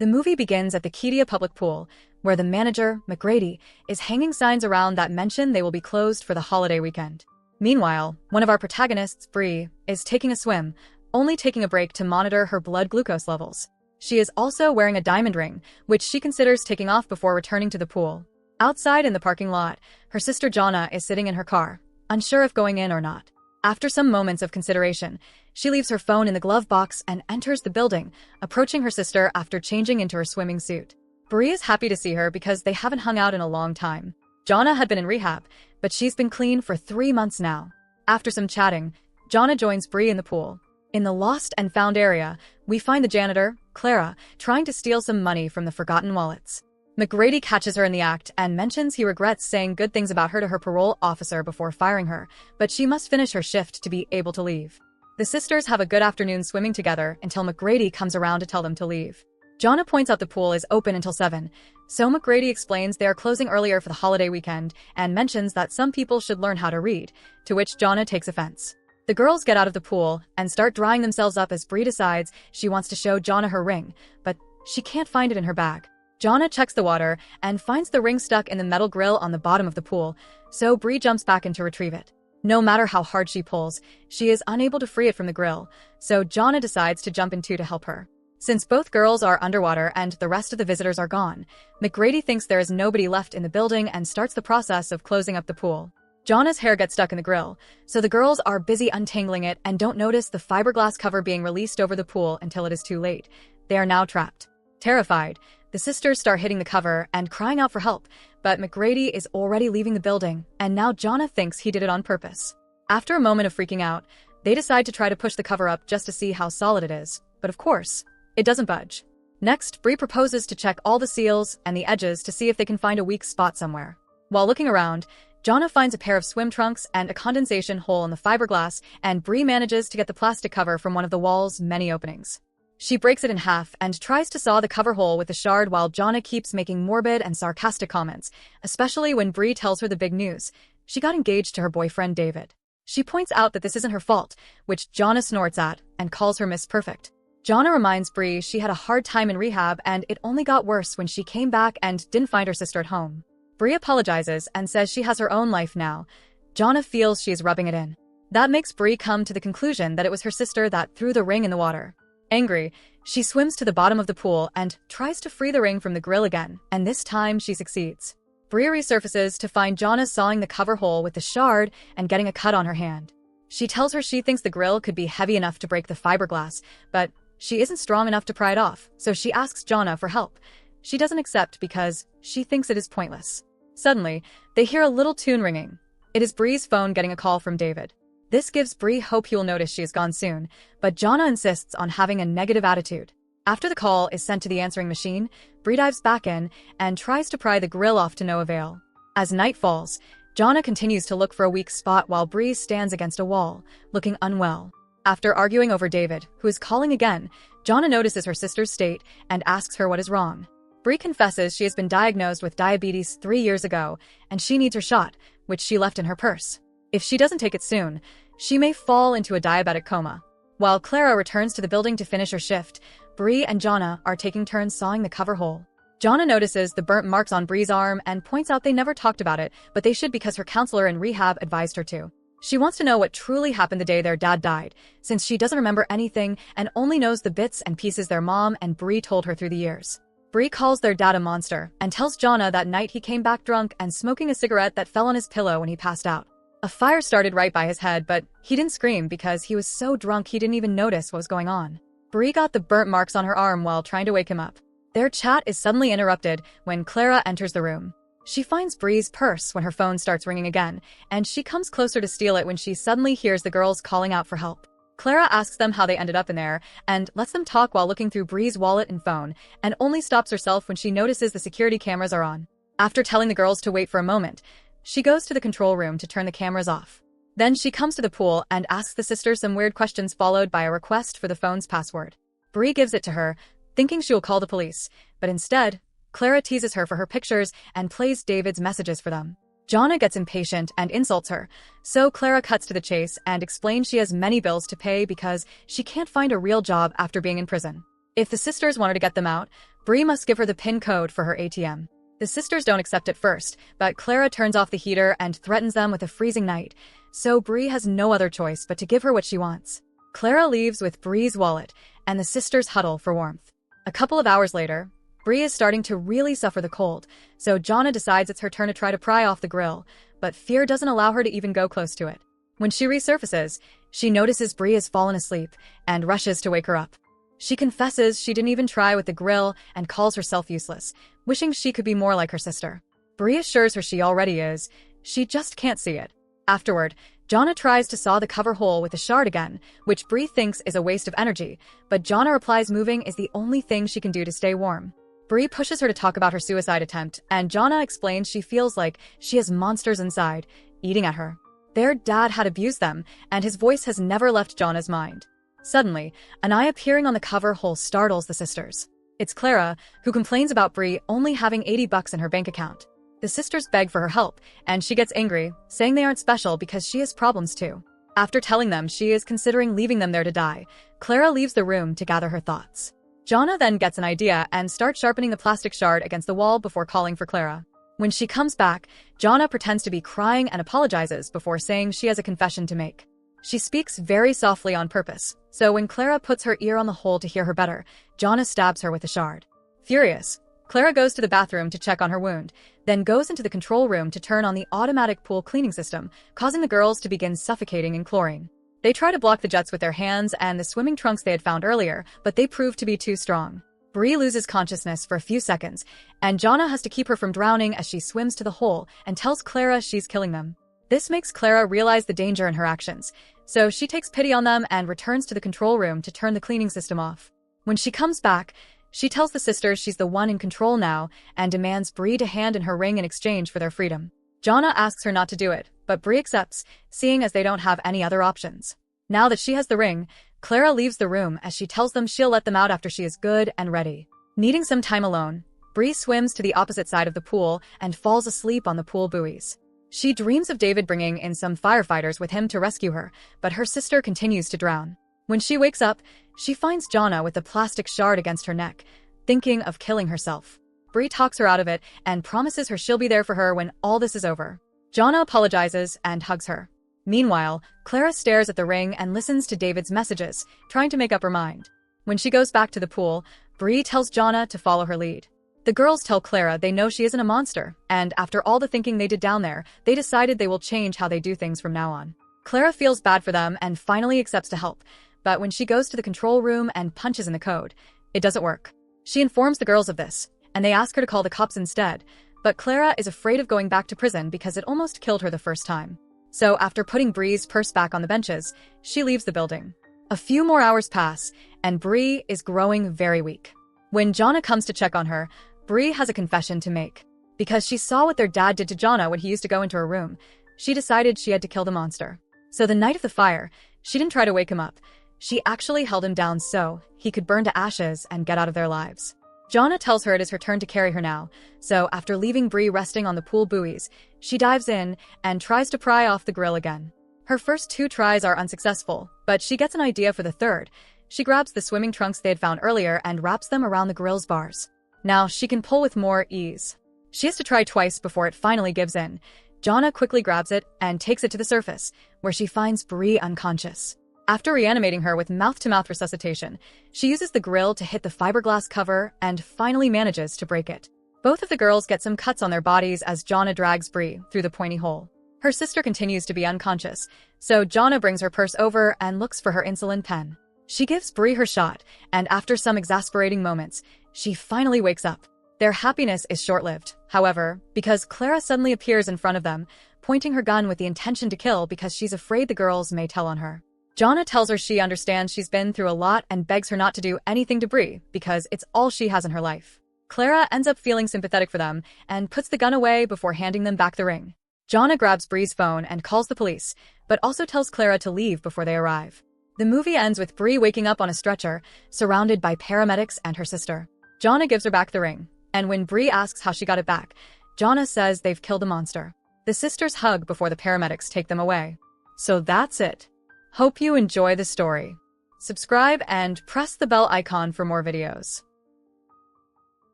The movie begins at the Kedia public pool, where the manager, McGrady, is hanging signs around that mention they will be closed for the holiday weekend. Meanwhile, one of our protagonists, Bree, is taking a swim, only taking a break to monitor her blood glucose levels. She is also wearing a diamond ring, which she considers taking off before returning to the pool. Outside in the parking lot, her sister Jonna is sitting in her car, unsure if going in or not. After some moments of consideration, she leaves her phone in the glove box and enters the building, approaching her sister after changing into her swimming suit. Bree is happy to see her because they haven't hung out in a long time. Jonna had been in rehab, but she's been clean for 3 months now. After some chatting, Jonna joins Bree in the pool. In the lost and found area, we find the janitor, Clara, trying to steal some money from the forgotten wallets. McGrady catches her in the act and mentions he regrets saying good things about her to her parole officer before firing her, but she must finish her shift to be able to leave. The sisters have a good afternoon swimming together until McGrady comes around to tell them to leave. Jonna points out the pool is open until 7, so McGrady explains they are closing earlier for the holiday weekend and mentions that some people should learn how to read, to which Jonna takes offense. The girls get out of the pool and start drying themselves up as Bree decides she wants to show Jonna her ring, but she can't find it in her bag. Jonna checks the water and finds the ring stuck in the metal grill on the bottom of the pool, so Bree jumps back in to retrieve it. No matter how hard she pulls, she is unable to free it from the grill, so Jonna decides to jump in too to help her. Since both girls are underwater and the rest of the visitors are gone, McGrady thinks there is nobody left in the building and starts the process of closing up the pool. Jonna's hair gets stuck in the grill, so the girls are busy untangling it and don't notice the fiberglass cover being released over the pool until it is too late. They are now trapped. Terrified, the sisters start hitting the cover and crying out for help, but McGrady is already leaving the building, and now Jonna thinks he did it on purpose. After a moment of freaking out, they decide to try to push the cover up just to see how solid it is, but of course, it doesn't budge. Next, Bree proposes to check all the seals and the edges to see if they can find a weak spot somewhere. While looking around, Jonna finds a pair of swim trunks and a condensation hole in the fiberglass, and Bree manages to get the plastic cover from one of the wall's many openings. She breaks it in half and tries to saw the cover hole with the shard while Jonna keeps making morbid and sarcastic comments, especially when Bree tells her the big news. She got engaged to her boyfriend David. She points out that this isn't her fault, which Jonna snorts at and calls her Miss Perfect. Jonna reminds Bree she had a hard time in rehab and it only got worse when she came back and didn't find her sister at home. Bree apologizes and says she has her own life now. Jonna feels she is rubbing it in. That makes Bree come to the conclusion that it was her sister that threw the ring in the water. Angry, she swims to the bottom of the pool and tries to free the ring from the grill again, and this time she succeeds. Bree resurfaces to find Jonna sawing the cover hole with the shard and getting a cut on her hand. She tells her she thinks the grill could be heavy enough to break the fiberglass, but she isn't strong enough to pry it off, so she asks Jonna for help. She doesn't accept because she thinks it is pointless. Suddenly, they hear a little tune ringing. It is Bree's phone getting a call from David. This gives Bree hope he will notice she is gone soon, but Jonna insists on having a negative attitude. After the call is sent to the answering machine, Bree dives back in and tries to pry the grill off to no avail. As night falls, Jonna continues to look for a weak spot while Bree stands against a wall, looking unwell. After arguing over David, who is calling again, Jonna notices her sister's state and asks her what is wrong. Bree confesses she has been diagnosed with diabetes 3 years ago, and she needs her shot, which she left in her purse. If she doesn't take it soon, she may fall into a diabetic coma. While Clara returns to the building to finish her shift, Bree and Jonna are taking turns sawing the cover hole. Jonna notices the burnt marks on Bree's arm and points out they never talked about it, but they should because her counselor in rehab advised her to. She wants to know what truly happened the day their dad died, since she doesn't remember anything and only knows the bits and pieces their mom and Bree told her through the years. Bree calls their dad a monster and tells Jonna that night he came back drunk and smoking a cigarette that fell on his pillow when he passed out. A fire started right by his head, but he didn't scream because he was so drunk he didn't even notice what was going on. Bree got the burnt marks on her arm while trying to wake him up. Their chat is suddenly interrupted when Clara enters the room. She finds Bree's purse when her phone starts ringing again, and she comes closer to steal it when she suddenly hears the girls calling out for help. Clara asks them how they ended up in there and lets them talk while looking through Bree's wallet and phone, and only stops herself when she notices the security cameras are on. After telling the girls to wait for a moment, she goes to the control room to turn the cameras off. Then she comes to the pool and asks the sisters some weird questions followed by a request for the phone's password. Bree gives it to her, thinking she will call the police, but instead, Clara teases her for her pictures and plays David's messages for them. Jonna gets impatient and insults her, so Clara cuts to the chase and explains she has many bills to pay because she can't find a real job after being in prison. If the sisters wanted to get them out, Bree must give her the PIN code for her ATM. The sisters don't accept it first, but Clara turns off the heater and threatens them with a freezing night, so Bree has no other choice but to give her what she wants. Clara leaves with Bree's wallet, and the sisters huddle for warmth. A couple of hours later, Bree is starting to really suffer the cold, so Jonna decides it's her turn to try to pry off the grill, but fear doesn't allow her to even go close to it. When she resurfaces, she notices Bree has fallen asleep and rushes to wake her up. She confesses she didn't even try with the grill and calls herself useless, wishing she could be more like her sister. Bree assures her she already is, she just can't see it. Afterward, Jonna tries to saw the cover hole with a shard again, which Bree thinks is a waste of energy, but Jonna replies moving is the only thing she can do to stay warm. Bree pushes her to talk about her suicide attempt, and Jonna explains she feels like she has monsters inside, eating at her. Their dad had abused them, and his voice has never left Jonna's mind. Suddenly, an eye appearing on the cover hole startles the sisters. It's Clara, who complains about Bree only having $80 in her bank account. The sisters beg for her help, and she gets angry, saying they aren't special because she has problems too. After telling them she is considering leaving them there to die, Clara leaves the room to gather her thoughts. Jonna then gets an idea and starts sharpening the plastic shard against the wall before calling for Clara. When she comes back, Jonna pretends to be crying and apologizes before saying she has a confession to make. She speaks very softly on purpose, so when Clara puts her ear on the hole to hear her better, Jonna stabs her with the shard. Furious, Clara goes to the bathroom to check on her wound, then goes into the control room to turn on the automatic pool cleaning system, causing the girls to begin suffocating in chlorine. They try to block the jets with their hands and the swimming trunks they had found earlier, but they prove to be too strong. Bree loses consciousness for a few seconds, and Jonna has to keep her from drowning as she swims to the hole and tells Clara she's killing them. This makes Clara realize the danger in her actions, so she takes pity on them and returns to the control room to turn the cleaning system off. When she comes back, she tells the sisters she's the one in control now and demands Bree to hand in her ring in exchange for their freedom. Jonna asks her not to do it, but Bree accepts, seeing as they don't have any other options. Now that she has the ring, Clara leaves the room as she tells them she'll let them out after she is good and ready. Needing some time alone, Bree swims to the opposite side of the pool and falls asleep on the pool buoys. She dreams of David bringing in some firefighters with him to rescue her, but her sister continues to drown. When she wakes up, she finds Jonna with a plastic shard against her neck, thinking of killing herself. Bree talks her out of it and promises her she'll be there for her when all this is over. Jonna apologizes and hugs her. Meanwhile, Clara stares at the ring and listens to David's messages, trying to make up her mind. When she goes back to the pool, Bree tells Jonna to follow her lead. The girls tell Clara they know she isn't a monster, and after all the thinking they did down there, they decided they will change how they do things from now on. Clara feels bad for them and finally accepts to help, but when she goes to the control room and punches in the code, it doesn't work. She informs the girls of this, and they ask her to call the cops instead, but Clara is afraid of going back to prison because it almost killed her the first time. So after putting Bree's purse back on the benches, she leaves the building. A few more hours pass, and Bree is growing very weak. When Jonna comes to check on her, Bree has a confession to make. Because she saw what their dad did to Jonna when he used to go into her room, she decided she had to kill the monster. So the night of the fire, she didn't try to wake him up. She actually held him down so he could burn to ashes and get out of their lives. Jonna tells her it is her turn to carry her now, so after leaving Bree resting on the pool buoys, she dives in and tries to pry off the grill again. Her first 2 tries are unsuccessful, but she gets an idea for the third. She grabs the swimming trunks they had found earlier and wraps them around the grill's bars. Now she can pull with more ease. She has to try twice before it finally gives in. Jonna quickly grabs it and takes it to the surface, where she finds Bree unconscious. After reanimating her with mouth-to-mouth resuscitation, she uses the grill to hit the fiberglass cover and finally manages to break it. Both of the girls get some cuts on their bodies as Jonna drags Bree through the pointy hole. Her sister continues to be unconscious, so Jonna brings her purse over and looks for her insulin pen. She gives Bree her shot, and after some exasperating moments, she finally wakes up. Their happiness is short-lived, however, because Clara suddenly appears in front of them, pointing her gun with the intention to kill because she's afraid the girls may tell on her. Jonna tells her she understands she's been through a lot and begs her not to do anything to Bree because it's all she has in her life. Clara ends up feeling sympathetic for them and puts the gun away before handing them back the ring. Jonna grabs Bree's phone and calls the police, but also tells Clara to leave before they arrive. The movie ends with Bree waking up on a stretcher, surrounded by paramedics and her sister. Jonna gives her back the ring, and when Bree asks how she got it back, Jonna says they've killed a monster. The sisters hug before the paramedics take them away. So that's it. Hope you enjoy the story. Subscribe and press the bell icon for more videos.